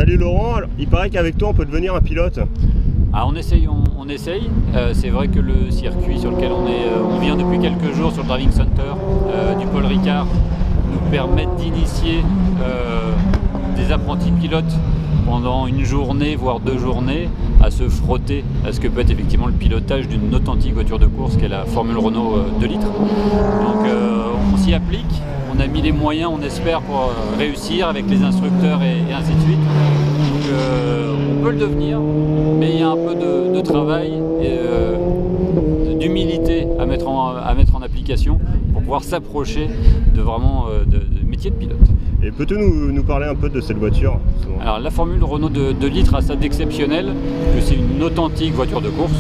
Salut Laurent, alors, il paraît qu'avec toi on peut devenir un pilote. Ah, on essaye. C'est vrai que le circuit sur lequel on vient depuis quelques jours sur le Driving Center du Paul Ricard nous permet d'initier des apprentis pilotes pendant une journée, voire 2 journées, à se frotter à ce que peut être effectivement le pilotage d'une authentique voiture de course qu'est la Formule Renault 2 litres. Donc on s'y applique, on a mis les moyens, on espère, pour réussir avec les instructeurs et ainsi de suite. Donc on peut le devenir, mais il y a un peu de travail et d'humilité à mettre en application pour pouvoir s'approcher de vraiment de métier de pilote. Et peux-tu nous parler un peu de cette voiture? Alors la Formule Renault 2 litres a ça d'exceptionnel que c'est une authentique voiture de course.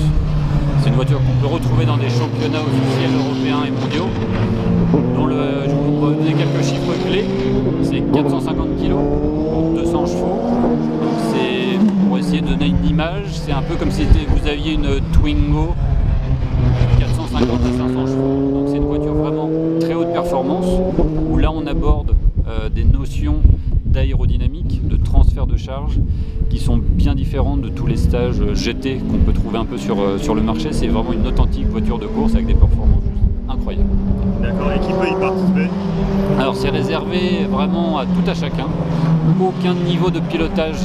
C'est une voiture qu'on peut retrouver dans des championnats officiels européens et mondiaux. Je vais vous donner quelques chiffres clés. C'est 450 kg pour 200 chevaux. Donc c'est, pour essayer de donner une image, c'est un peu comme si vous aviez une Twingo 450 à 500 chevaux. Donc c'est une voiture vraiment très haute performance où là on aborde des notions d'aérodynamique, de transfert de charge qui sont bien différentes de tous les stages GT qu'on peut trouver un peu sur le marché. C'est vraiment une authentique voiture de course avec des performances incroyables. D'accord, et qui peut y participer? Alors c'est réservé vraiment à tout à chacun, aucun niveau de pilotage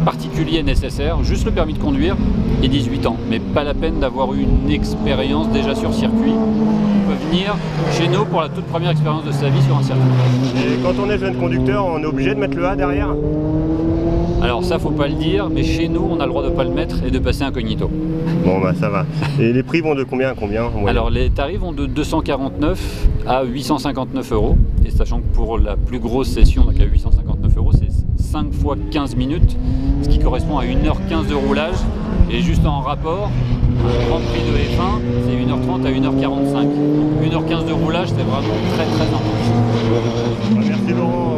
particulier nécessaire, juste le permis de conduire et 18 ans, mais pas la peine d'avoir eu une expérience déjà sur circuit. On peut venir chez nous pour la toute première expérience de sa vie sur un circuit. Et quand on est jeune conducteur, on est obligé de mettre le A derrière? Alors ça, faut pas le dire, mais chez nous, on a le droit de pas le mettre et de passer incognito. Bon bah ça va. Et les prix vont de combien à combien? Ouais. Alors les tarifs vont de 249 à 859 €, et sachant que pour la plus grosse session, donc à 859 €, c'est 5 fois 15 minutes, ce qui correspond à 1h15 de roulage, et juste en rapport, le Grand Prix de F1, c'est 1h30 à 1h45. Donc 1h15 de roulage, c'est vraiment très intense. Merci Laurent.